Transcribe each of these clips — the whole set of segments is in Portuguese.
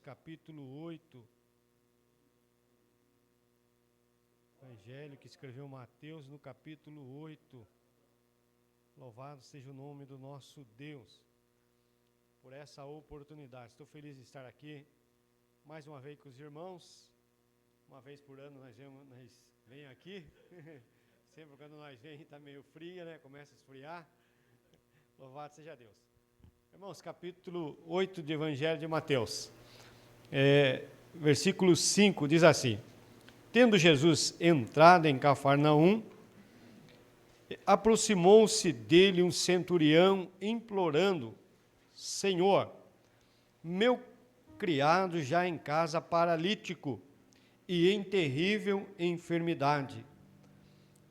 capítulo 8. Evangelho que escreveu Mateus no capítulo 8. Louvado seja o nome do nosso Deus por essa oportunidade. Estou feliz de estar aqui mais uma vez com os irmãos. Uma vez por ano nós vem aqui. Sempre quando nós vem está meio fria, né? Começa a esfriar. Louvado seja Deus. Irmãos, capítulo 8 de Evangelho de Mateus. Versículo 5 diz assim: Tendo Jesus entrado em Cafarnaum, aproximou-se dele um centurião, implorando: Senhor, meu criado já em casa paralítico e em terrível enfermidade.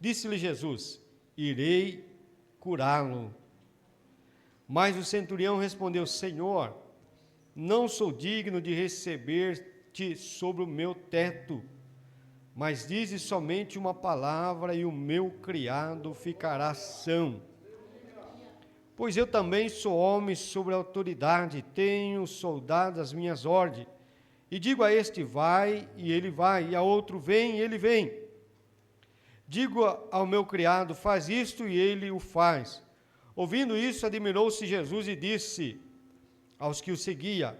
Disse-lhe Jesus: Irei curá-lo. Mas o centurião respondeu: Senhor, não sou digno de receber-te sobre o meu teto, mas dize somente uma palavra e o meu criado ficará são. Pois eu também sou homem sobre autoridade, tenho soldados às minhas ordens, e digo a este vai, e ele vai, e a outro vem, e ele vem. Digo ao meu criado, faz isto, e ele o faz. Ouvindo isso, admirou-se Jesus e disse aos que o seguia: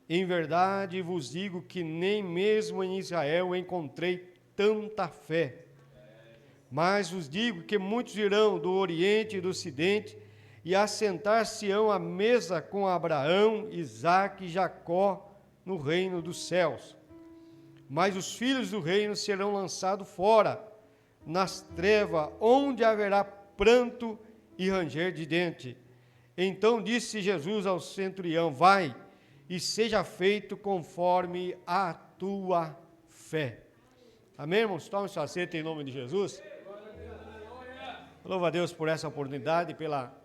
Em verdade vos digo que nem mesmo em Israel encontrei tanta fé. Mas vos digo que muitos virão do Oriente e do Ocidente e assentar-se-ão à mesa com Abraão, Isaque e Jacó no reino dos céus. Mas os filhos do reino serão lançados fora, nas trevas, onde haverá pranto e ranger de dente. Então disse Jesus ao centurião: Vai, e seja feito conforme a tua fé. Amém, irmãos? Tome sua assento em nome de Jesus. Louva a Deus por essa oportunidade, pela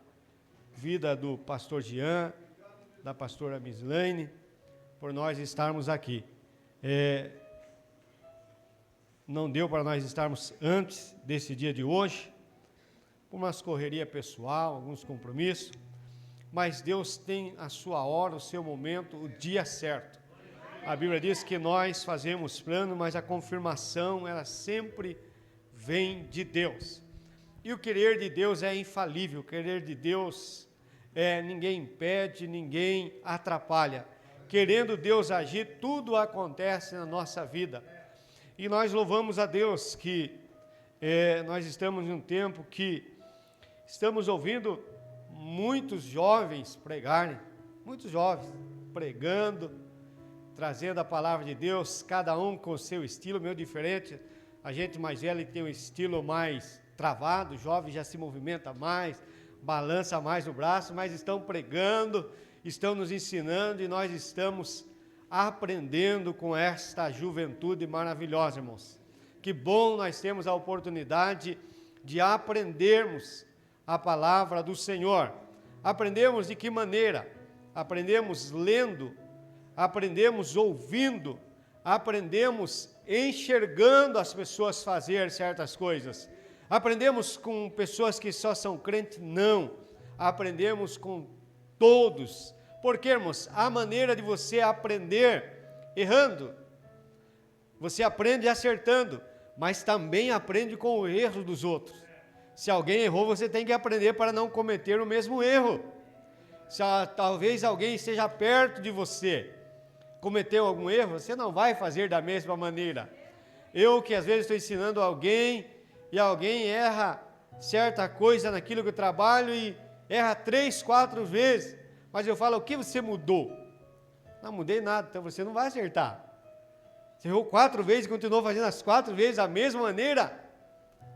vida do pastor Jean, da pastora Mislaine, por nós estarmos aqui. Não deu para nós estarmos antes desse dia de hoje, por uma correria pessoal, alguns compromissos, mas Deus tem a sua hora, o seu momento, o dia certo. A Bíblia diz que nós fazemos plano, mas a confirmação, ela sempre vem de Deus. E o querer de Deus é infalível, o querer de Deus ninguém impede, ninguém atrapalha. Querendo Deus agir, tudo acontece na nossa vida. E nós louvamos a Deus que nós estamos em um tempo que estamos ouvindo muitos jovens pregarem, muitos jovens pregando, trazendo a palavra de Deus, cada um com o seu estilo meio diferente. A gente mais velha tem um estilo mais travado, o jovem já se movimenta mais, balança mais o braço, mas estão pregando, estão nos ensinando e nós estamos aprendendo com esta juventude maravilhosa, irmãos. Que bom nós temos a oportunidade de aprendermos a palavra do Senhor. Aprendemos de que maneira? Aprendemos lendo, aprendemos ouvindo, aprendemos enxergando as pessoas fazer certas coisas. Aprendemos com pessoas que só são crentes? Não. Aprendemos com todos. Porque, irmãos, a maneira de você aprender errando, você aprende acertando, mas também aprende com o erro dos outros. Se alguém errou, você tem que aprender para não cometer o mesmo erro. Se talvez alguém esteja perto de você, cometeu algum erro, você não vai fazer da mesma maneira. Eu que às vezes estou ensinando alguém, e alguém erra certa coisa naquilo que eu trabalho, e erra 3, 4 vezes, mas eu falo: o que você mudou? Não mudei nada, então você não vai acertar. Você errou 4 vezes e continuou fazendo as 4 vezes da mesma maneira.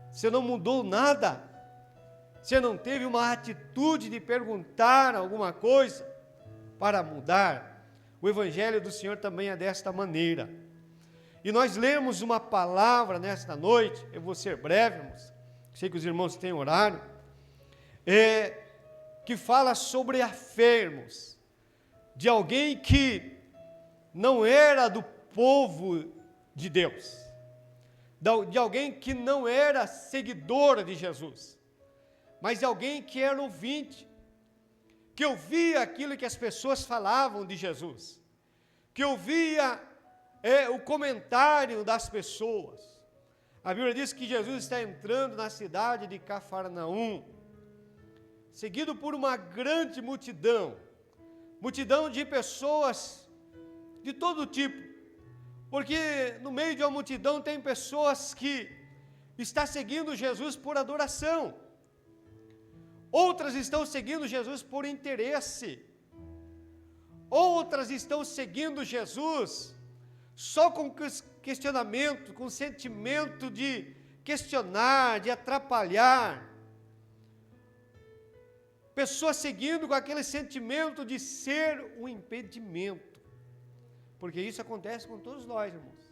Você não mudou nada. Você não teve uma atitude de perguntar alguma coisa para mudar. O Evangelho do Senhor também é desta maneira. E nós lemos uma palavra nesta noite, eu vou ser breve, irmãos, sei que os irmãos têm horário, que fala sobre a fé, irmãos, de alguém que não era do povo de Deus, de alguém que não era seguidora de Jesus, mas de alguém que era ouvinte, que ouvia aquilo que as pessoas falavam de Jesus, que ouvia o comentário das pessoas. A Bíblia diz que Jesus está entrando na cidade de Cafarnaum, seguido por uma grande multidão de pessoas de todo tipo, porque no meio de uma multidão tem pessoas que estão seguindo Jesus por adoração, outras estão seguindo Jesus por interesse, outras estão seguindo Jesus só com questionamento, com sentimento de questionar, de atrapalhar. Pessoas seguindo com aquele sentimento de ser um impedimento. Porque isso acontece com todos nós, irmãos.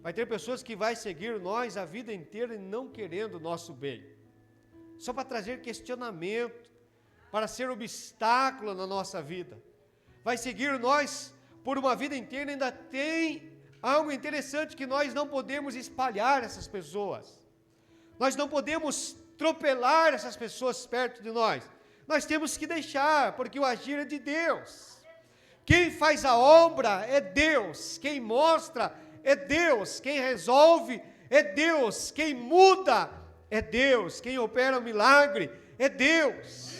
Vai ter pessoas que vai seguir nós a vida inteira e não querendo o nosso bem. Só para trazer questionamento, para ser obstáculo na nossa vida. Vai seguir nós por uma vida inteira, ainda tem algo interessante que nós não podemos espalhar essas pessoas. Nós não podemos atropelar essas pessoas perto de nós. Nós temos que deixar, porque o agir é de Deus. Quem faz a obra é Deus. Quem mostra é Deus. Quem resolve é Deus. Quem muda é Deus. Quem opera o milagre é Deus.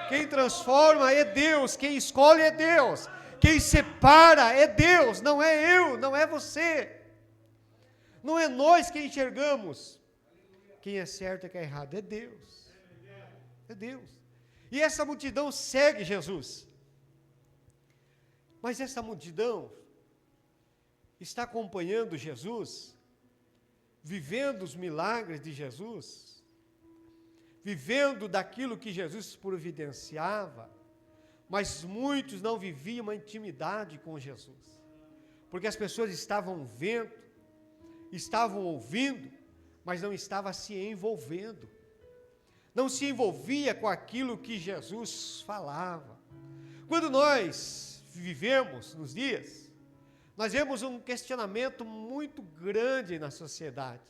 Quem transforma é Deus. Quem escolhe é Deus. Quem separa é Deus, não é eu, não é você. Não é nós que enxergamos quem é certo e quem é errado, é Deus. É Deus. E essa multidão segue Jesus. Mas essa multidão está acompanhando Jesus, vivendo os milagres de Jesus, vivendo daquilo que Jesus providenciava. Mas muitos não viviam uma intimidade com Jesus, porque as pessoas estavam vendo, estavam ouvindo, mas não estavam se envolvendo, não se envolvia com aquilo que Jesus falava. Quando nós vivemos nos dias, nós vemos um questionamento muito grande na sociedade.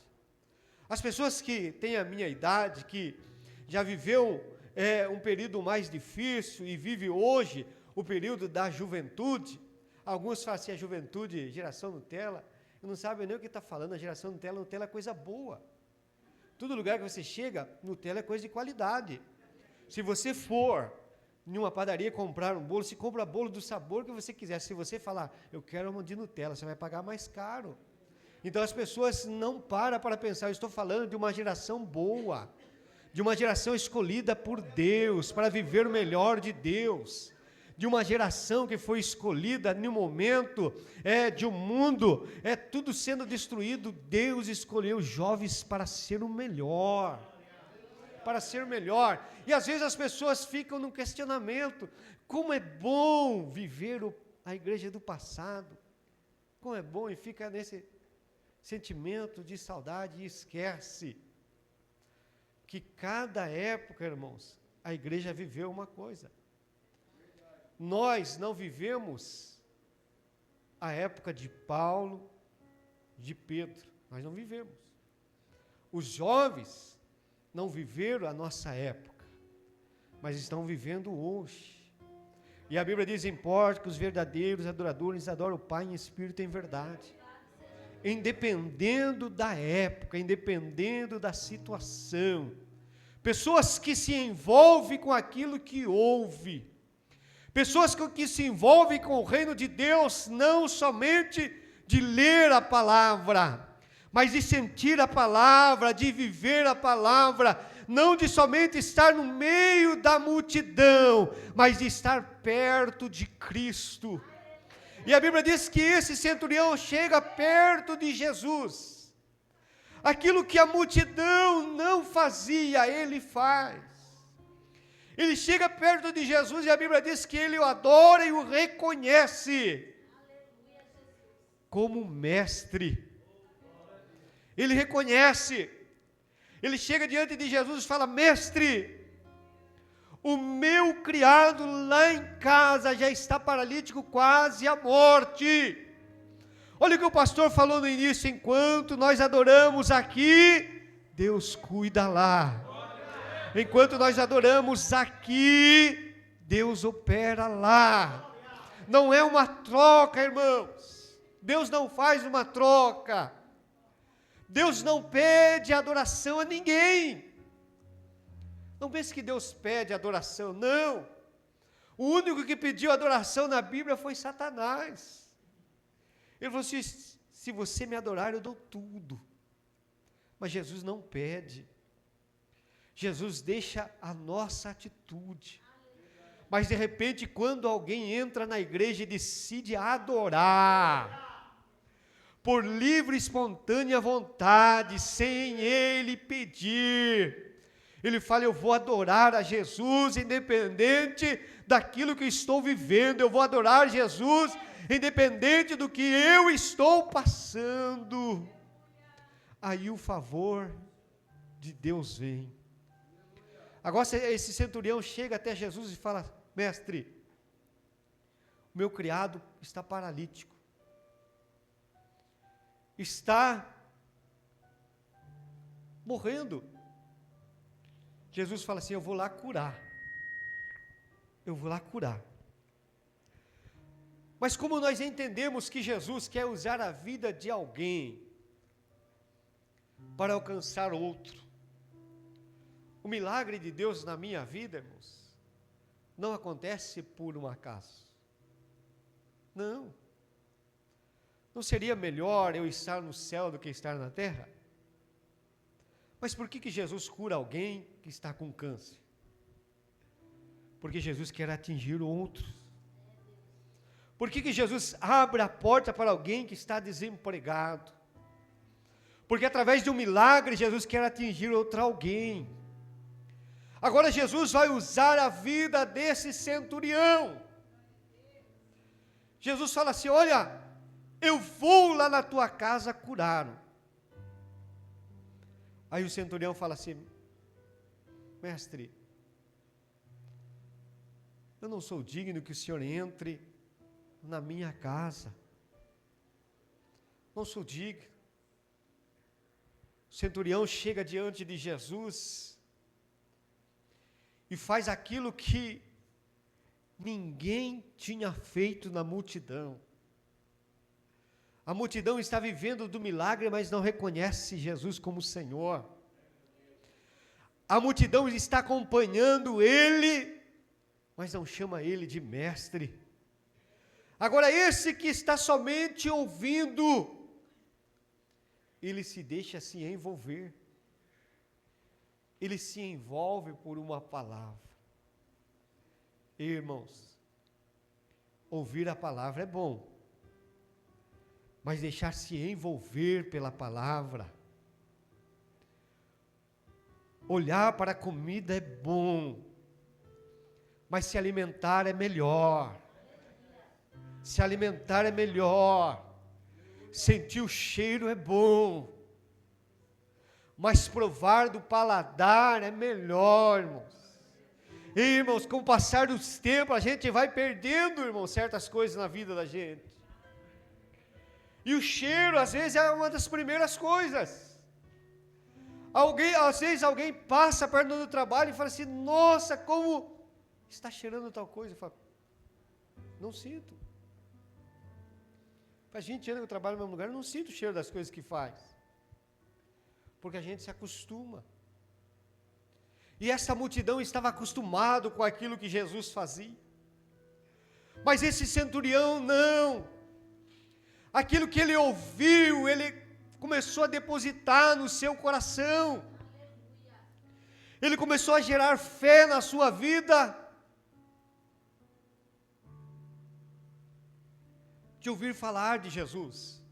As pessoas que têm a minha idade, que já viveu um período mais difícil e vive hoje o período da juventude. Alguns falam assim, a juventude, geração Nutella, e não sabem nem o que está falando. A geração Nutella é coisa boa. Todo lugar que você chega, Nutella é coisa de qualidade. Se você for em uma padaria comprar um bolo, se compra bolo do sabor que você quiser. Se você falar, eu quero uma de Nutella, você vai pagar mais caro. Então as pessoas não param para pensar, eu estou falando de uma geração boa, de uma geração escolhida por Deus, para viver o melhor de Deus, de uma geração que foi escolhida no momento de um mundo, tudo sendo destruído, Deus escolheu jovens para ser o melhor, e às vezes as pessoas ficam num questionamento, como é bom viver a igreja do passado, como é bom, e fica nesse sentimento de saudade e esquece que cada época, irmãos, a igreja viveu uma coisa. Nós não vivemos a época de Paulo, de Pedro, nós não vivemos. Os jovens não viveram a nossa época, mas estão vivendo hoje. E a Bíblia diz, importa que os verdadeiros adoradores adoram o Pai em espírito e em verdade. Independendo da época, independendo da situação, pessoas que se envolvem com aquilo que ouve, pessoas que se envolvem com o reino de Deus, não somente de ler a palavra, mas de sentir a palavra, de viver a palavra, não de somente estar no meio da multidão, mas de estar perto de Cristo. E a Bíblia diz que esse centurião chega perto de Jesus. Aquilo que a multidão não fazia, ele faz. Ele chega perto de Jesus e a Bíblia diz que ele o adora e o reconhece como mestre. Ele reconhece. Ele chega diante de Jesus e fala, mestre, o meu criado lá em casa já está paralítico, quase à morte. Olha o que o pastor falou no início, enquanto nós adoramos aqui, Deus cuida lá. Enquanto nós adoramos aqui, Deus opera lá. Não é uma troca, irmãos. Deus não faz uma troca. Deus não pede adoração a ninguém. Não pense que Deus pede adoração, não. O único que pediu adoração na Bíblia foi Satanás. Ele falou assim: se você me adorar, eu dou tudo. Mas Jesus não pede. Jesus deixa a nossa atitude. Mas de repente, quando alguém entra na igreja e decide adorar, por livre e espontânea vontade, sem ele pedir, ele fala: eu vou adorar a Jesus independente daquilo que estou vivendo, eu vou adorar Jesus independente do que eu estou passando. Aí o favor de Deus vem. Agora esse centurião chega até Jesus e fala: mestre, o meu criado está paralítico, está morrendo. Jesus fala assim: eu vou lá curar. Eu vou lá curar. Mas como nós entendemos que Jesus quer usar a vida de alguém para alcançar outro, o milagre de Deus na minha vida, irmãos, não acontece por um acaso. Não. Não seria melhor eu estar no céu do que estar na terra? Mas por que Jesus cura alguém que está com câncer? Porque Jesus quer atingir outros. Por que Jesus abre a porta para alguém que está desempregado? Porque através de um milagre Jesus quer atingir outro alguém. Agora Jesus vai usar a vida desse centurião. Jesus fala assim: olha, eu vou lá na tua casa curar. Aí o centurião fala assim: mestre, eu não sou digno que o senhor entre na minha casa. Não sou digno. O centurião chega diante de Jesus e faz aquilo que ninguém tinha feito na multidão. A multidão está vivendo do milagre, mas não reconhece Jesus como Senhor. A multidão está acompanhando Ele, mas não chama Ele de mestre. Agora esse que está somente ouvindo, ele se deixa se envolver. Ele se envolve por uma palavra. Irmãos, ouvir a palavra é bom, mas deixar-se envolver pela palavra, olhar para a comida é bom, mas se alimentar é melhor. Se alimentar é melhor, sentir o cheiro é bom, mas provar do paladar é melhor, irmãos. Irmãos, com o passar dos tempos, a gente vai perdendo, irmãos, certas coisas na vida da gente. E o cheiro, às vezes, é uma das primeiras coisas. Às vezes alguém passa perto do trabalho e fala assim: nossa, como está cheirando tal coisa. Eu falo: não sinto. Faz 20 anos que eu trabalho no mesmo lugar, eu não sinto o cheiro das coisas que faz. Porque a gente se acostuma. E essa multidão estava acostumado com aquilo que Jesus fazia. Mas esse centurião não. Aquilo que ele ouviu, ele começou a depositar no seu coração. Ele começou a gerar fé na sua vida. De ouvir falar de Jesus.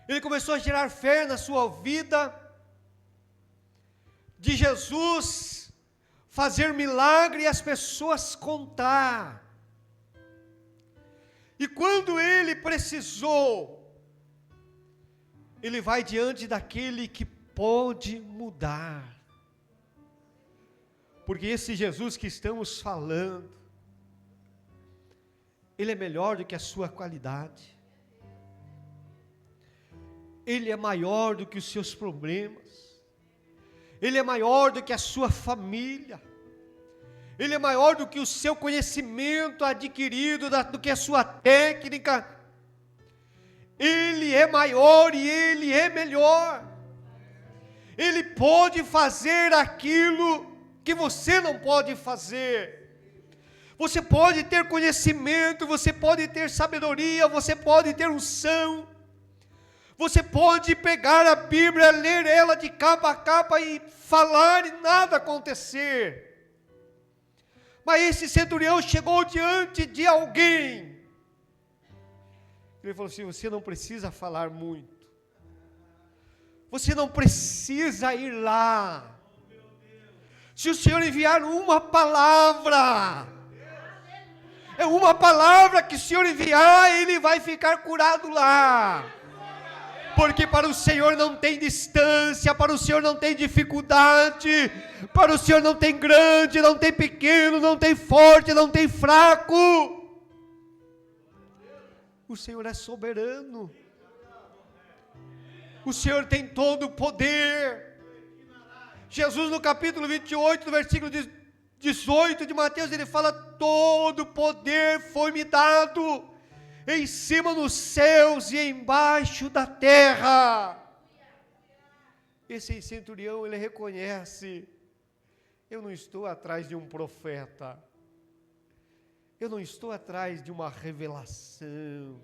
Ele começou a gerar fé na sua vida, de Jesus fazer milagre e as pessoas contar. E quando ele precisou, ele vai diante daquele que pode mudar. Porque esse Jesus que estamos falando, Ele é melhor do que a sua qualidade. Ele é maior do que os seus problemas. Ele é maior do que a sua família. Ele é maior do que o seu conhecimento adquirido, do que a sua técnica. Ele é maior e Ele é melhor. Ele pode fazer aquilo que você não pode fazer. Você pode ter conhecimento, você pode ter sabedoria, você pode ter unção. Você pode pegar a Bíblia, ler ela de capa a capa e falar e nada acontecer. Mas esse centurião chegou diante de alguém. Ele falou assim: você não precisa falar muito. Você não precisa ir lá. Se o Senhor enviar uma palavra, é uma palavra que o Senhor enviar, ele vai ficar curado lá. Porque para o Senhor não tem distância, para o Senhor não tem dificuldade, para o Senhor não tem grande, não tem pequeno, não tem forte, não tem fraco. O Senhor é soberano. O Senhor tem todo o poder. Jesus no capítulo 28, no versículo 18 de Mateus, ele fala: todo poder foi me dado, em cima nos céus e embaixo da terra. Esse centurião, ele reconhece: eu não estou atrás de um profeta, eu não estou atrás de uma revelação,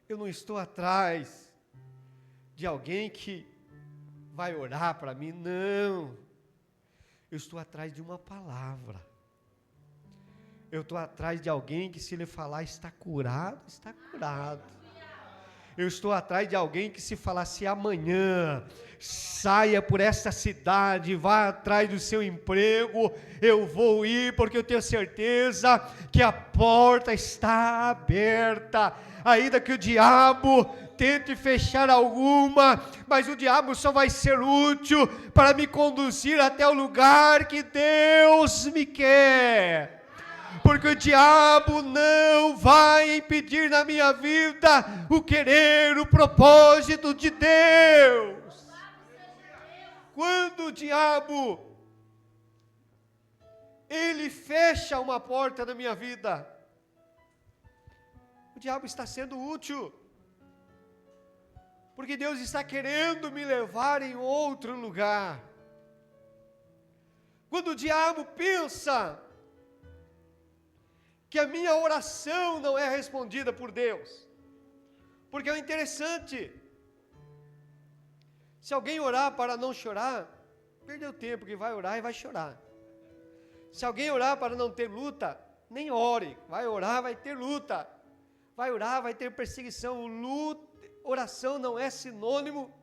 eu não estou atrás de alguém que vai orar para mim, não. Eu estou atrás de uma palavra. Eu estou atrás de alguém que, se ele falar está curado, está curado. Eu estou atrás de alguém que, se falar se amanhã saia por esta cidade, vá atrás do seu emprego, eu vou ir, porque eu tenho certeza que a porta está aberta. Ainda que o diabo tente fechar alguma, mas o diabo só vai ser útil para me conduzir até o lugar que Deus me quer. Porque o diabo não vai impedir na minha vida o querer, o propósito de Deus. Quando o diabo ele fecha uma porta na minha vida, o diabo está sendo útil, porque Deus está querendo me levar em outro lugar. Quando o diabo pensa que a minha oração não é respondida por Deus, porque é interessante, se alguém orar para não chorar, perdeu tempo, porque vai orar e vai chorar. Se alguém orar para não ter luta, nem ore, vai orar, vai ter luta, vai orar, vai ter perseguição. Oração não é sinônimo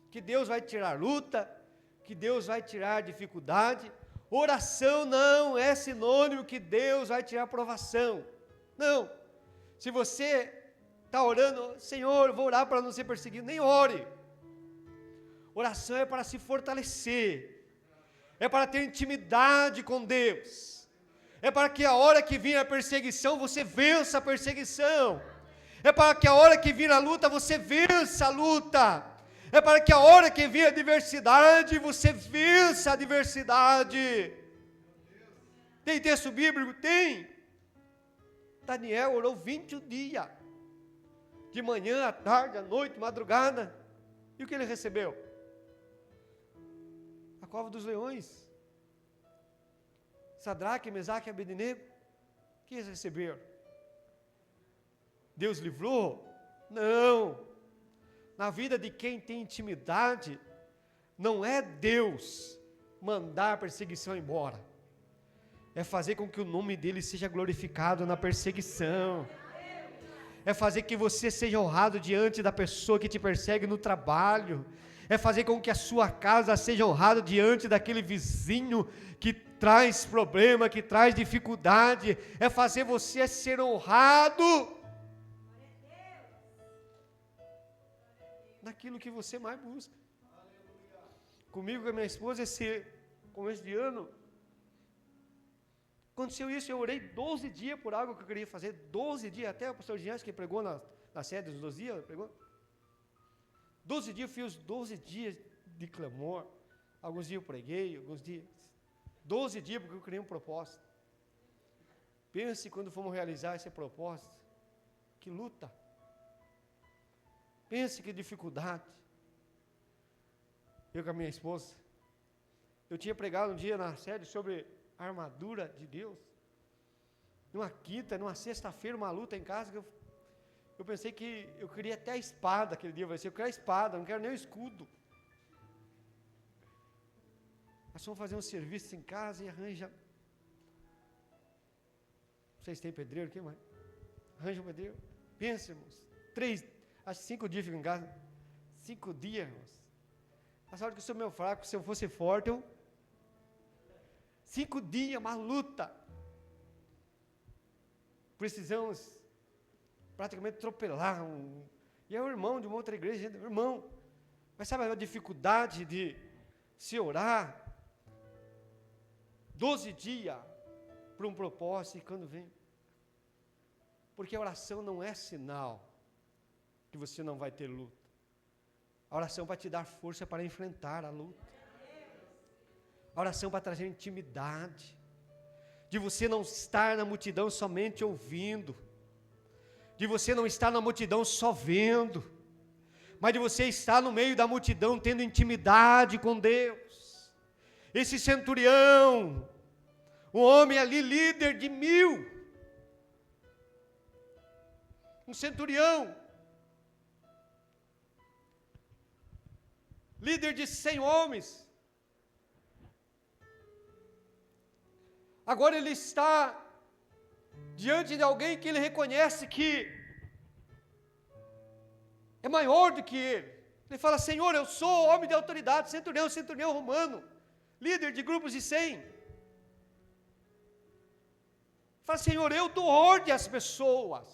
que Deus vai tirar luta, que Deus vai tirar dificuldade. Oração não é sinônimo que Deus vai tirar provação. Não. Se você está orando: Senhor, vou orar para não ser perseguido, nem ore. Oração é para se fortalecer, é para ter intimidade com Deus, é para que a hora que vir a perseguição, você vença a perseguição, é para que a hora que vir a luta, você vença a luta, é para que a hora que vir a adversidade, você vença a adversidade. Tem texto bíblico? Tem. Daniel orou 21 dias, de manhã, à tarde, à noite, madrugada, e o que ele recebeu? A cova dos leões. Sadraque, Mesaque e Abednego, o que eles receberam? Deus livrou? Não. Na vida de quem tem intimidade, não é Deus mandar a perseguição embora, é fazer com que o nome dele seja glorificado na perseguição, é fazer que você seja honrado diante da pessoa que te persegue no trabalho, é fazer com que a sua casa seja honrada diante daquele vizinho que traz problema, que traz dificuldade, é fazer você ser honrado naquilo que você mais busca. Comigo, com a minha esposa, esse começo de ano, aconteceu isso. Eu orei 12 dias por algo que eu queria fazer, 12 dias, até o pastor Giannis, que pregou na sede dos 12 dias, pregou 12 dias, eu fiz 12 dias de clamor. Alguns dias eu preguei, alguns dias 12 dias porque eu criei um propósito. Pense quando fomos realizar esse propósito. Que luta. Pense que dificuldade. Eu com a minha esposa, eu tinha pregado um dia na sede sobre a armadura de Deus. Numa quinta, numa sexta-feira, uma luta em casa, eu pensei que eu queria até a espada aquele dia. Eu falei assim, eu quero a espada, não quero nem o escudo. Nós vamos fazer um serviço em casa e arranja. Vocês têm pedreiro aqui, mãe? Arranja um pedreiro. Pensa, irmãos. 5 dias fico em casa. 5 dias, irmãos. A sorte que eu sou meio fraco, se eu fosse forte, 5 dias, uma luta. Precisamos praticamente atropelar e é um irmão de uma outra igreja, irmão. Mas sabe a dificuldade de se orar? 12 dias para um propósito e quando vem. Porque a oração não é sinal que você não vai ter luta. A oração vai te dar força para enfrentar a luta. A oração vai trazer intimidade. De você não estar na multidão somente ouvindo. De você não estar na multidão só vendo. Mas de você estar no meio da multidão tendo intimidade com Deus. Esse centurião, um homem ali líder de 1000. Um centurião. Líder de 100 homens. Agora ele está diante de alguém que ele reconhece que é maior do que ele. Ele fala, Senhor, eu sou homem de autoridade, centurião romano, líder de grupos de 100. Ele fala, Senhor, eu dou ordem às pessoas.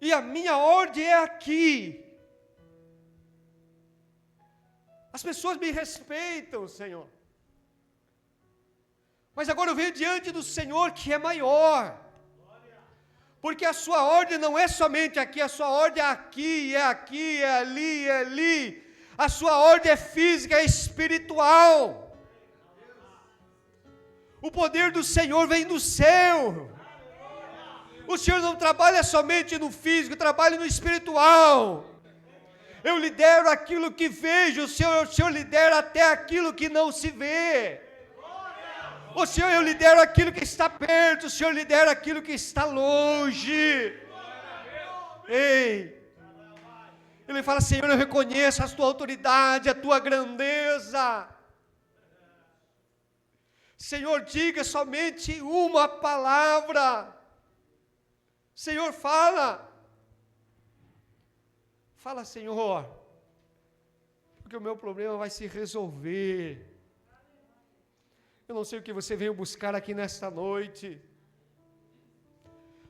E a minha ordem é aqui. As pessoas me respeitam, Senhor. Mas agora eu venho diante do Senhor que é maior. Porque a sua ordem não é somente aqui, a sua ordem é aqui, é ali. A sua ordem é física, é espiritual. O poder do Senhor vem do céu. O Senhor não trabalha somente no físico, trabalha no espiritual. Eu lidero aquilo que vejo, o Senhor lidera até aquilo que não se vê. O Senhor, eu lidero aquilo que está perto, o Senhor lidera aquilo que está longe. Ei, ele fala, Senhor, eu reconheço a tua autoridade, a tua grandeza. Senhor, diga somente uma palavra. Senhor, fala. Fala, Senhor, porque o meu problema vai se resolver. Eu não sei o que você veio buscar aqui nesta noite.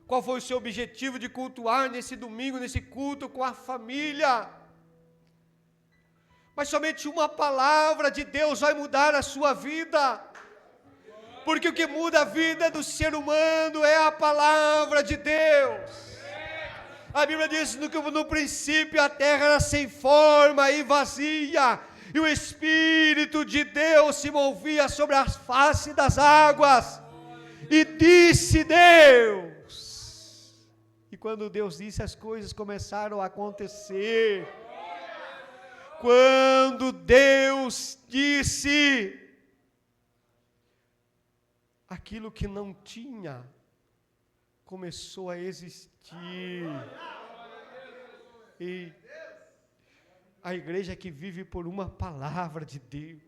Qual foi o seu objetivo de cultuar nesse domingo, nesse culto com a família? Mas somente uma palavra de Deus vai mudar a sua vida. Porque o que muda a vida do ser humano é a palavra de Deus. A Bíblia diz que no princípio a terra era sem forma e vazia, e o Espírito de Deus se movia sobre a face das águas, e disse Deus. E quando Deus disse, as coisas começaram a acontecer. Quando Deus disse, aquilo que não tinha começou a existir. E a igreja que vive por uma palavra de Deus.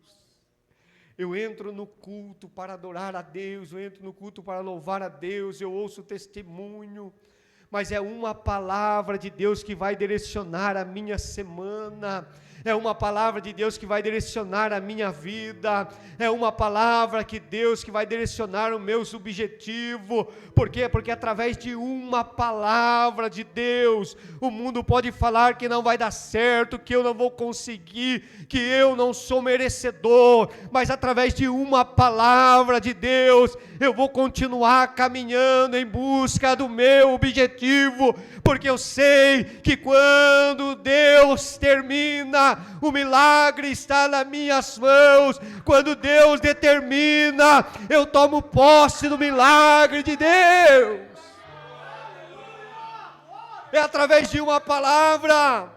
Eu entro no culto para adorar a Deus, eu entro no culto para louvar a Deus, eu ouço o testemunho, mas é uma palavra de Deus que vai direcionar a minha semana. É uma palavra de Deus que vai direcionar a minha vida. É uma palavra que Deus que vai direcionar os meus objetivos. Por quê? Porque através de uma palavra de Deus, o mundo pode falar que não vai dar certo, que eu não vou conseguir, que eu não sou merecedor. Mas através de uma palavra de Deus, eu vou continuar caminhando em busca do meu objetivo. objetivo, porque eu sei que quando Deus termina, o milagre está nas minhas mãos. Quando Deus determina, eu tomo posse do milagre de Deus. É através de uma palavra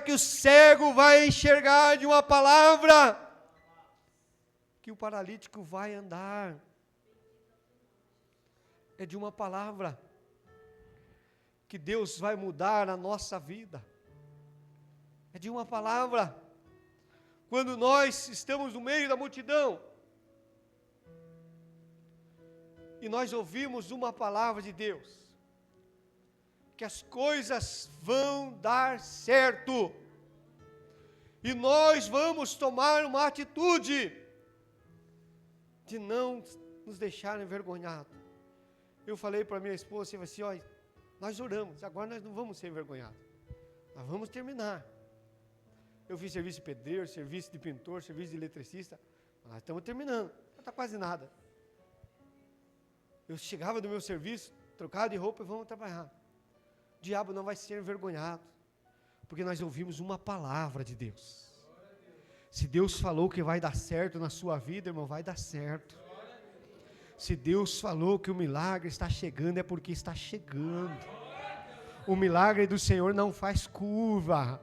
que o cego vai enxergar, de uma palavra que o paralítico vai andar. É de uma palavra que Deus vai mudar a nossa vida. É de uma palavra. Quando nós estamos no meio da multidão e nós ouvimos uma palavra de Deus, que as coisas vão dar certo, e nós vamos tomar uma atitude de não nos deixar envergonhados. Eu falei para minha esposa assim, olha, nós oramos, agora nós não vamos ser envergonhados, nós vamos terminar. Eu fiz serviço de pedreiro, serviço de pintor, serviço de eletricista, nós estamos terminando, não está quase nada. Eu chegava do meu serviço, trocava de roupa e vamos trabalhar. O diabo não vai ser envergonhado, porque nós ouvimos uma palavra de Deus. Se Deus falou que vai dar certo na sua vida, irmão, vai dar certo. Se Deus falou que o milagre está chegando, é porque está chegando. O milagre do Senhor não faz curva.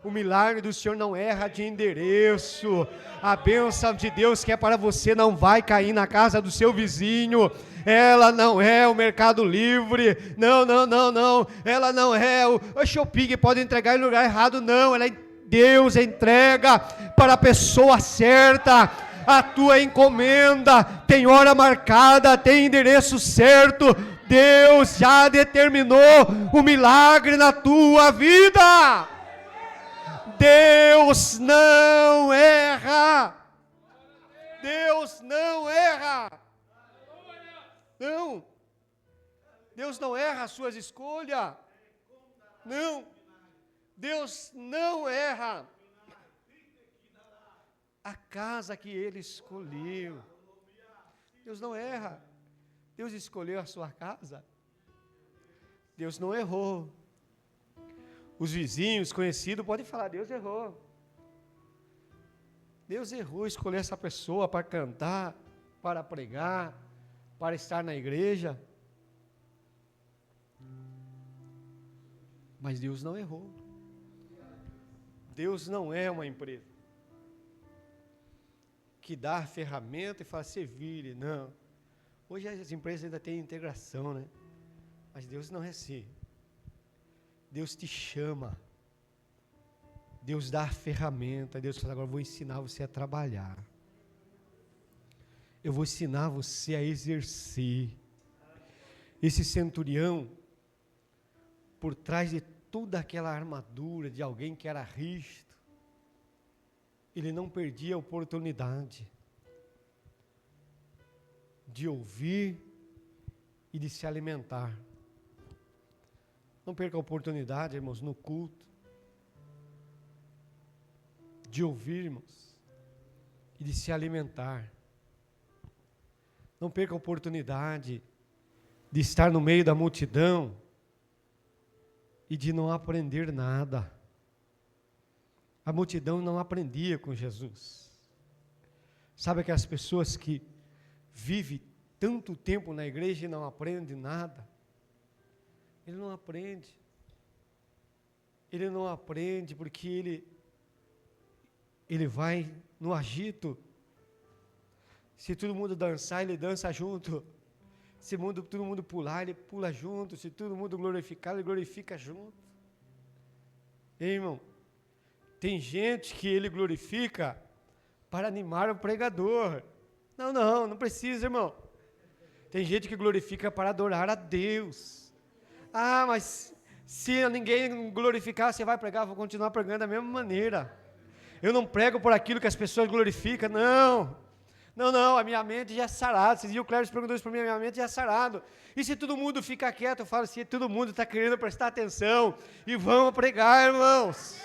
O milagre do Senhor não erra de endereço. A bênção de Deus que é para você não vai cair na casa do seu vizinho. Ela não é o Mercado Livre. Não. Ela não é o Shopping que pode entregar em lugar errado. Não, Deus entrega para a pessoa certa. A tua encomenda tem hora marcada, tem endereço certo. Deus já determinou o milagre na tua vida. Deus não erra. Deus não erra. Não. Deus não erra as suas escolhas. Não. Deus não erra a casa que Ele escolheu. Deus não erra. Deus escolheu a sua casa. Deus não errou. Os vizinhos, conhecidos, podem falar, Deus errou. Deus errou escolher essa pessoa para cantar, para pregar, para estar na igreja. Mas Deus não errou. Deus não é uma empresa que dá a ferramenta e fala, se vire, não. Hoje as empresas ainda têm integração, né? Mas Deus não é assim. Deus te chama. Deus dá a ferramenta. Deus fala, agora eu vou ensinar você a trabalhar. Eu vou ensinar você a exercer. Esse centurião, por trás de toda aquela armadura de alguém que era rígido, ele não perdia a oportunidade de ouvir e de se alimentar. Não perca a oportunidade, irmãos, no culto, de ouvir, irmãos, e de se alimentar. Não perca a oportunidade de estar no meio da multidão e de não aprender nada. A multidão não aprendia com Jesus. Sabe aquelas pessoas que vivem tanto tempo na igreja e não aprendem nada? Ele não aprende. Ele não aprende porque ele vai no agito. Se todo mundo dançar, ele dança junto. Se todo mundo pular, ele pula junto. Se todo mundo glorificar, ele glorifica junto. Ei, irmão, tem gente que ele glorifica para animar o pregador. Não precisa, irmão. Tem gente que glorifica para adorar a Deus. Ah, mas se ninguém glorificar, você vai pregar, vou continuar pregando da mesma maneira. Eu não prego por aquilo que as pessoas glorificam, não, a minha mente já é sarada. Esses dias o Cléber perguntou isso para mim, a minha mente já é sarada. E se todo mundo ficar quieto, eu falo assim, todo mundo está querendo prestar atenção, e vamos pregar, irmãos.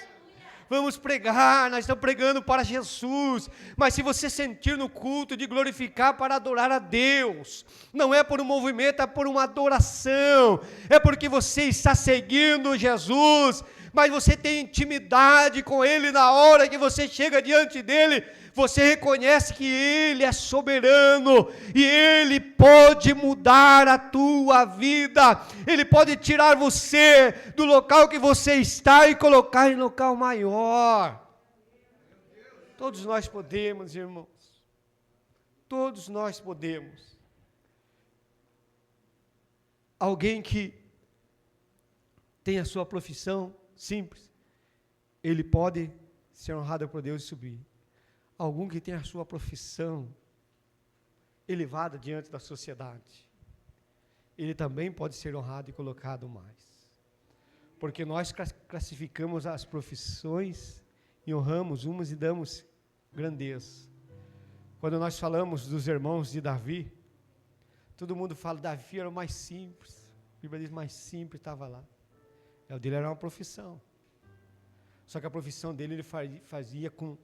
Vamos pregar, nós estamos pregando para Jesus. Mas se você sentir no culto de glorificar para adorar a Deus, não é por um movimento, é por uma adoração, é porque você está seguindo Jesus, mas você tem intimidade com Ele. Na hora que você chega diante dEle, você reconhece que Ele é soberano, e Ele pode mudar a tua vida, Ele pode tirar você do local que você está e colocar em local maior. Todos nós podemos, irmãos, todos nós podemos. Alguém que tem a sua profissão simples, ele pode ser honrado por Deus e subir. Algum que tem a sua profissão elevada diante da sociedade, ele também pode ser honrado e colocado mais. Porque nós classificamos as profissões e honramos umas e damos grandeza. Quando nós falamos dos irmãos de Davi, todo mundo fala, Davi era o mais simples. A Bíblia diz, mais simples, estava lá. O dele era uma profissão. Só que a profissão dele ele fazia com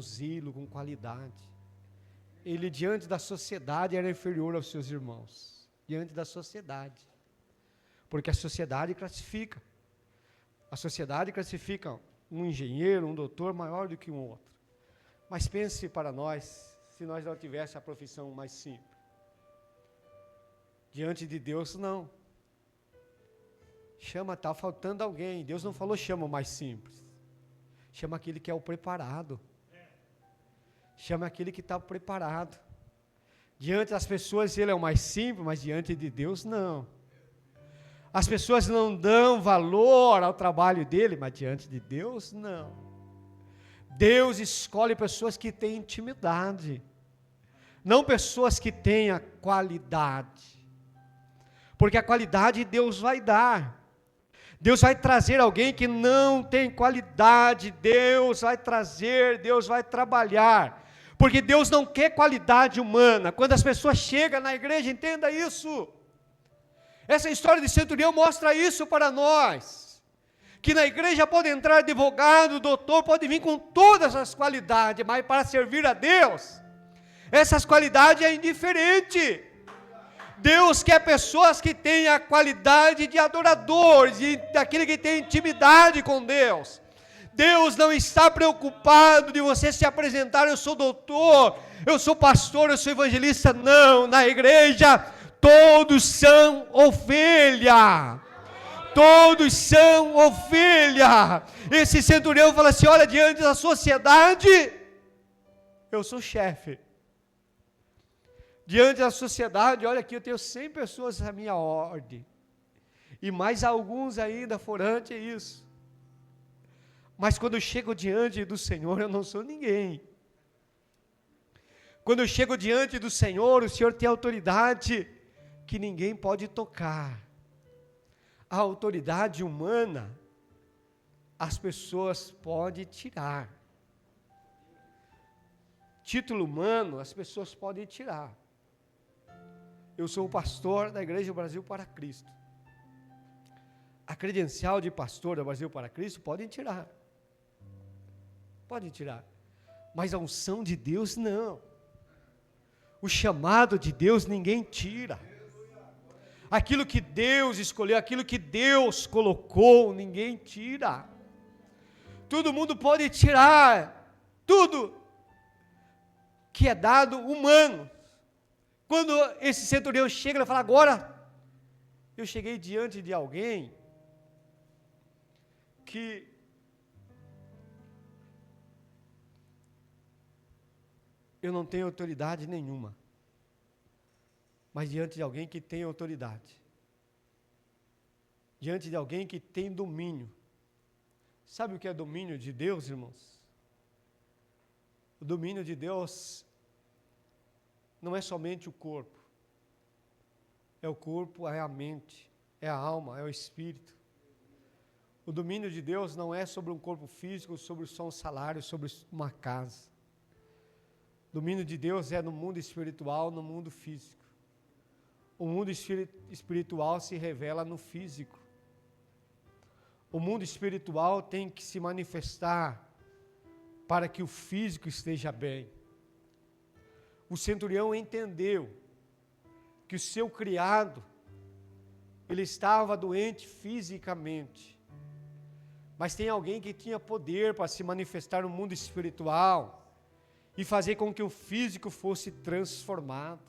zelo, com qualidade. Ele, diante da sociedade, era inferior aos seus irmãos. Diante da sociedade. Porque a sociedade classifica. A sociedade classifica um engenheiro, um doutor maior do que um outro. Mas pense para nós, se nós não tivéssemos a profissão mais simples. Diante de Deus, não. Chama, está faltando alguém. Deus não falou chama o mais simples. Chama aquele que é o preparado. Chama aquele que está preparado. Diante das pessoas ele é o mais simples, mas diante de Deus não. As pessoas não dão valor ao trabalho dele, mas diante de Deus não. Deus escolhe pessoas que têm intimidade, não pessoas que tenham qualidade. Porque a qualidade Deus vai dar. Deus vai trazer alguém que não tem qualidade, Deus vai trazer, Deus vai trabalhar, porque Deus não quer qualidade humana. Quando as pessoas chegam na igreja, entenda isso, essa história de centurião mostra isso para nós, que na igreja pode entrar advogado, doutor, pode vir com todas as qualidades, mas para servir a Deus, essas qualidades é indiferente. Deus quer pessoas que tenham a qualidade de adoradores, daquele que tem intimidade com Deus. Deus não está preocupado de você se apresentar, eu sou doutor, eu sou pastor, eu sou evangelista. Não, na igreja todos são ovelha. Todos são ovelha. Esse centurião fala assim, olha, diante da sociedade, eu sou chefe. Diante da sociedade, olha aqui, eu tenho 100 pessoas à minha ordem, e mais alguns ainda forante isso. Mas quando eu chego diante do Senhor, eu não sou ninguém. Quando eu chego diante do Senhor, o Senhor tem autoridade que ninguém pode tocar. A autoridade humana, as pessoas podem tirar. Título humano, as pessoas podem tirar. Eu sou o pastor da Igreja Brasil para Cristo. A credencial de pastor da Brasil para Cristo podem tirar. Podem tirar. Mas a unção de Deus não. O chamado de Deus ninguém tira. Aquilo que Deus escolheu, aquilo que Deus colocou, ninguém tira. Todo mundo pode tirar. Tudo que é dado humano. Quando esse centurião chega, ele fala, agora, eu cheguei diante de alguém que eu não tenho autoridade nenhuma, mas diante de alguém que tem autoridade, diante de alguém que tem domínio. Sabe o que é domínio de Deus, irmãos? O domínio de Deus não é somente o corpo, é o corpo, é a mente, é a alma, é o espírito. O domínio de Deus não é sobre um corpo físico, sobre só um salário, sobre uma casa. O domínio de Deus é no mundo espiritual, no mundo físico. O mundo espiritual se revela no físico. o mundo espiritual tem que se manifestar para que o físico esteja bem. O centurião entendeu que o seu criado, ele estava doente fisicamente, mas tem alguém que tinha poder para se manifestar no mundo espiritual e fazer com que o físico fosse transformado.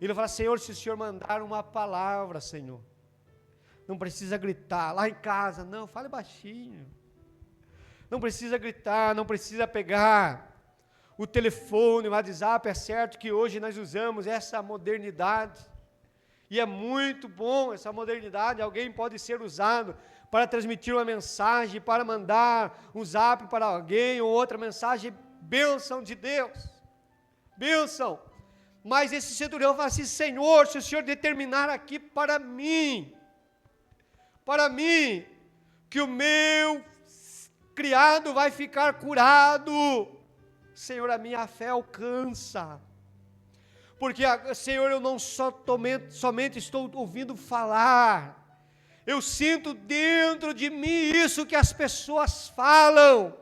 Ele fala: Senhor, se o Senhor mandar uma palavra, Senhor, não precisa gritar, lá em casa, não, fale baixinho, não precisa gritar, não precisa pegar o telefone, o WhatsApp. É certo que hoje nós usamos essa modernidade, e é muito bom essa modernidade. Alguém pode ser usado para transmitir uma mensagem, para mandar um zap para alguém, ou outra mensagem, bênção de Deus, bênção. Mas esse centurião fala assim: Senhor, se o Senhor determinar aqui para mim, que o meu criado vai ficar curado, Senhor, a minha fé alcança. Porque, Senhor, eu não somente estou ouvindo falar, eu sinto dentro de mim isso que as pessoas falam.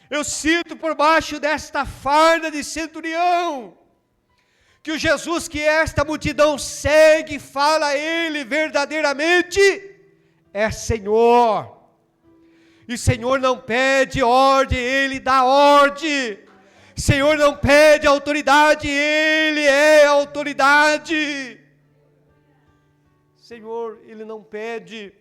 Eu sinto por baixo desta farda de centurião, que o Jesus que esta multidão segue e fala a ele verdadeiramente é Senhor. E Senhor não pede ordem, Ele dá ordem. Senhor não pede autoridade, Ele é autoridade. Senhor, Ele não pede.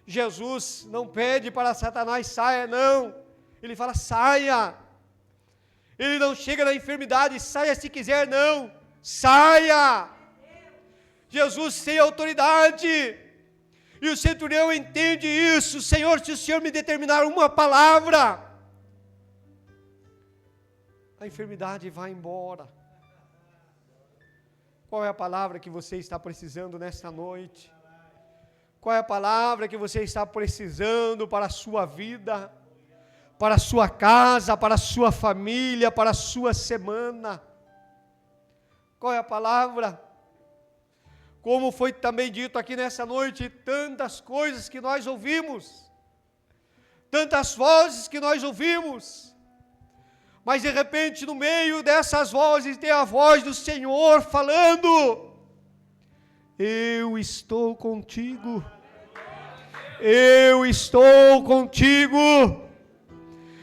Jesus não pede para Satanás: saia, não. Ele fala: saia. Ele não chega na enfermidade: saia se quiser, não. Saia. Jesus tem autoridade. E o centurião entende isso: Senhor, se o Senhor me determinar uma palavra, a enfermidade vai embora. Qual é a palavra que você está precisando nesta noite? Qual é a palavra que você está precisando para a sua vida, para a sua casa, para a sua família, para a sua semana? Qual é a palavra? Como foi também dito aqui nessa noite, tantas coisas que nós ouvimos, tantas vozes que nós ouvimos, mas de repente no meio dessas vozes tem a voz do Senhor falando: eu estou contigo, eu estou contigo.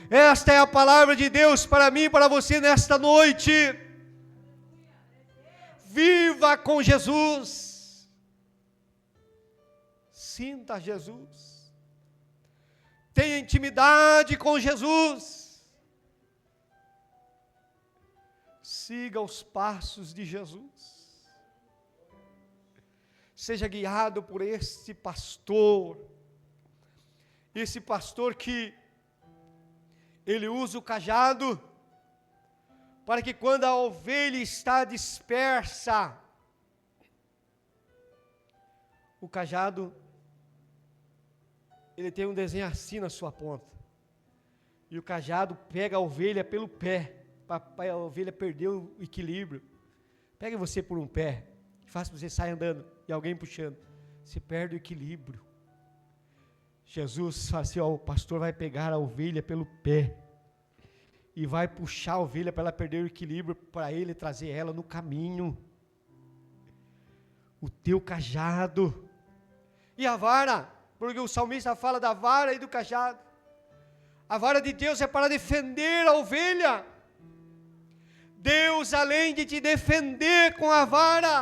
Esta é a palavra de Deus para mim e para você nesta noite. Viva com Jesus. Sinta Jesus. Tenha intimidade com Jesus. Siga os passos de Jesus. Seja guiado por esse pastor que ele usa o cajado, para que quando a ovelha está dispersa, o cajado, ele tem um desenho assim na sua ponta, e o cajado pega a ovelha pelo pé, para a ovelha perder o equilíbrio. Pega você por um pé, faz que você saia andando, e alguém puxando, você perde o equilíbrio. Jesus fala assim: ó, o pastor vai pegar a ovelha pelo pé, e vai puxar a ovelha para ela perder o equilíbrio, para ele trazer ela no caminho. O teu cajado. E a vara, porque o salmista fala da vara e do cajado. A vara de Deus é para defender a ovelha. Deus, além de te defender com a vara,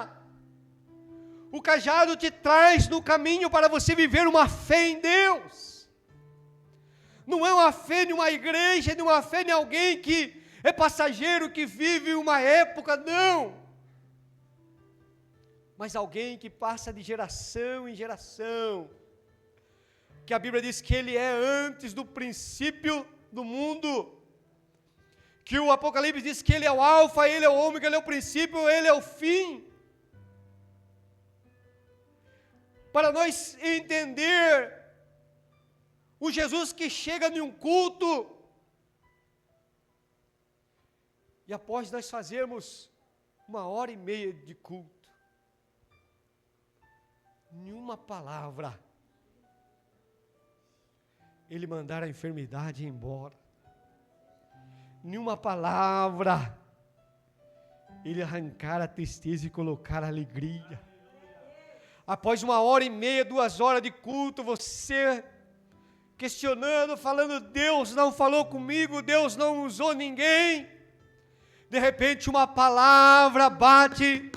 o cajado te traz no caminho para você viver uma fé em Deus. Não é uma fé em uma igreja, não é uma fé em alguém que é passageiro, que vive uma época, não. Mas alguém que passa de geração em geração, que a Bíblia diz que ele é antes do princípio do mundo, que o Apocalipse diz que ele é o alfa, ele é o ômega, ele é o princípio, ele é o fim. Para nós entender o Jesus que chega em um culto, e após nós fazermos 1h30 de culto, nenhuma palavra, Ele mandar a enfermidade embora. Nenhuma palavra, Ele arrancar a tristeza e colocar a alegria. Após 1h30, 2 horas de culto, você questionando, falando, Deus não falou comigo, Deus não usou ninguém. De repente uma palavra bate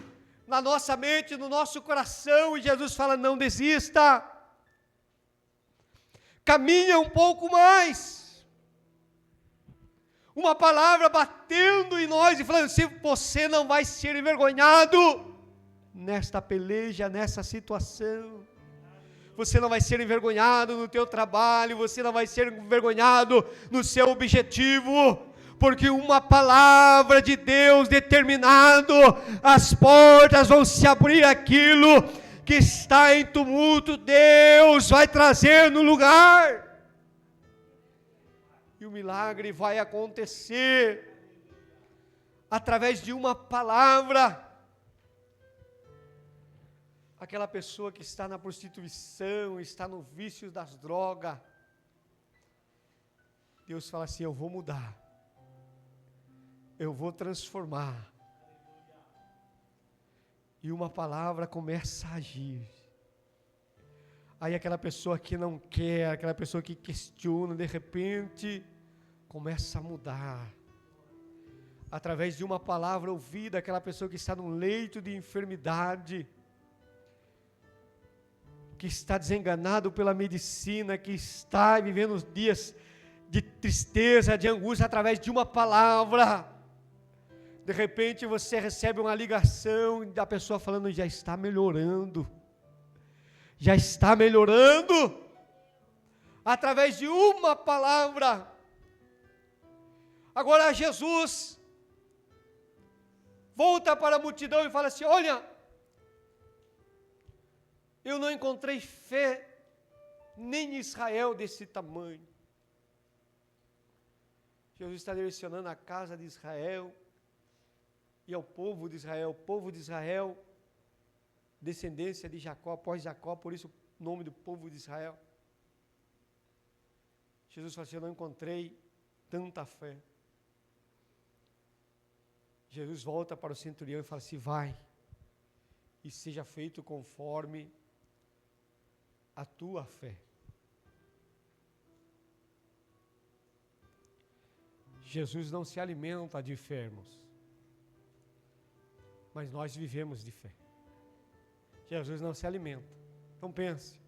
na nossa mente, no nosso coração, e Jesus fala, não desista. Caminha um pouco mais. Uma palavra batendo em nós e falando assim, você não vai ser envergonhado nesta peleja, nessa situação. Você não vai ser envergonhado no teu trabalho, você não vai ser envergonhado no seu objetivo, porque uma palavra de Deus determinado, as portas vão se abrir, aquilo que está em tumulto, Deus vai trazer no lugar, e o milagre vai acontecer, através de uma palavra. Aquela pessoa que está na prostituição, está no vício das drogas, Deus fala assim, eu vou mudar, eu vou transformar, e uma palavra começa a agir. Aí aquela pessoa que não quer, aquela pessoa que questiona, de repente, começa a mudar, através de uma palavra ouvida. Aquela pessoa que está num leito de enfermidade, que está desenganado pela medicina, que está vivendo dias de tristeza, de angústia, através de uma palavra, de repente você recebe uma ligação da pessoa falando, já está melhorando, através de uma palavra. Agora Jesus volta para a multidão e fala assim, olha, eu não encontrei fé nem em Israel desse tamanho. Jesus está direcionando a casa de Israel e ao povo de Israel, descendência de Jacó, após Jacó, por isso o nome do povo de Israel. Jesus falou assim, eu não encontrei tanta fé. Jesus volta para o centurião e fala assim, vai, e seja feito conforme a tua fé. Jesus não se alimenta de enfermos, mas nós vivemos de fé. Jesus não se alimenta. Então pense,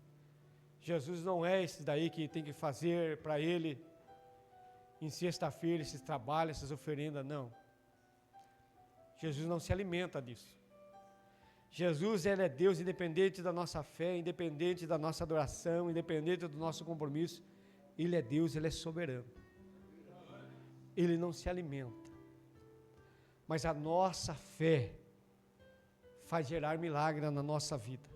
Jesus não é esse daí que tem que fazer para ele, em sexta-feira, esses trabalhos, essas oferendas, não. Jesus não se alimenta disso. Jesus, Ele é Deus, independente da nossa fé, independente da nossa adoração, independente do nosso compromisso. Ele é Deus, Ele é soberano. Ele não se alimenta. Mas a nossa fé faz gerar milagre na nossa vida.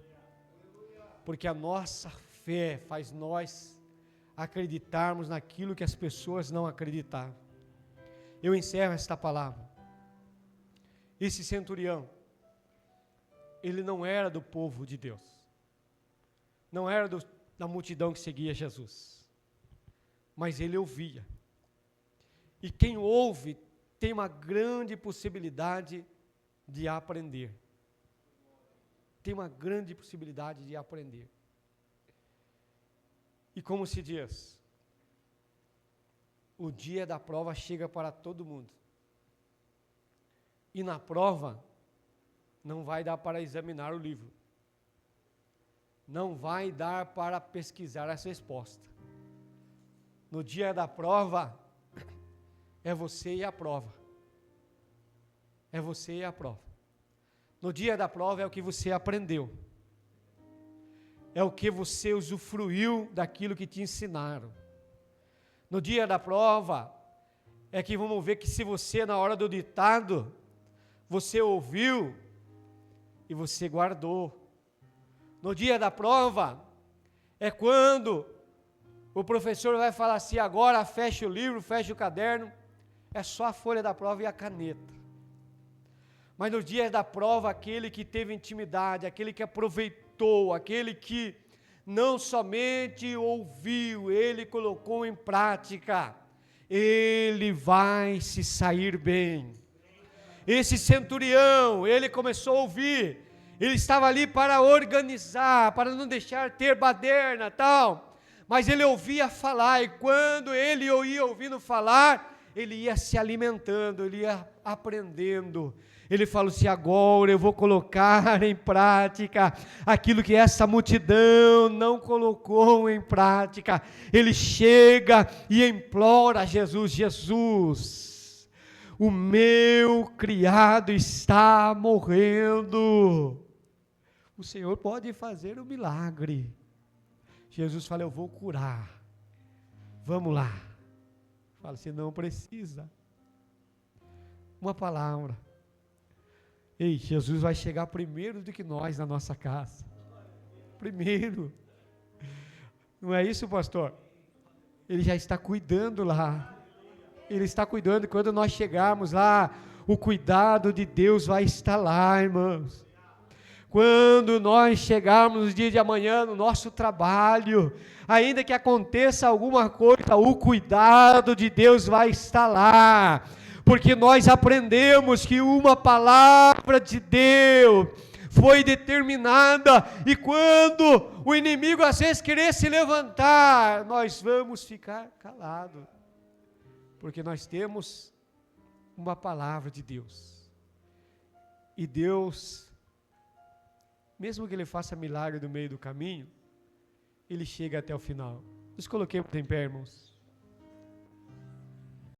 Porque a nossa fé faz nós acreditarmos naquilo que as pessoas não acreditaram. Eu encerro esta palavra. Esse centurião, ele não era do povo de Deus, não era da multidão que seguia Jesus, mas ele ouvia, e quem ouve tem uma grande possibilidade de aprender, e como se diz, o dia da prova chega para todo mundo, e na prova, não vai dar para examinar o livro, não vai dar para pesquisar essa resposta. No dia da prova, é você e a prova. No dia da prova é o que você aprendeu, é o que você usufruiu daquilo que te ensinaram. No dia da prova, é que vamos ver que se você, na hora do ditado, você ouviu, e você guardou. No dia da prova, é quando o professor vai falar assim, agora fecha o livro, fecha o caderno, é só a folha da prova e a caneta. Mas no dia da prova, aquele que teve intimidade, aquele que aproveitou, aquele que não somente ouviu, ele colocou em prática, ele vai se sair bem. Esse centurião, ele começou a ouvir, ele estava ali para organizar, para não deixar ter baderna, tal, mas ele ouvia falar, e quando ele ia ouvindo falar, ele ia se alimentando, ele ia aprendendo. Ele falou assim: agora eu vou colocar em prática aquilo que essa multidão não colocou em prática. Ele chega e implora a Jesus: Jesus, o meu criado está morrendo, o Senhor pode fazer um milagre. Jesus fala: eu vou curar, vamos lá. Fala assim: não precisa. Uma palavra. Ei, Jesus vai chegar primeiro do que nós na nossa casa. Primeiro. Não é isso, pastor? Ele já está cuidando lá. Ele está cuidando. Quando nós chegarmos lá, o cuidado de Deus vai estar lá, irmãos. Quando nós chegarmos no dia de amanhã, no nosso trabalho, ainda que aconteça alguma coisa, o cuidado de Deus vai estar lá. Porque nós aprendemos que uma palavra de Deus foi determinada, e quando o inimigo às vezes querer se levantar, nós vamos ficar calados, porque nós temos uma palavra de Deus, e Deus, mesmo que Ele faça milagre no meio do caminho, Ele chega até o final. Nos coloquemos em pé, irmãos.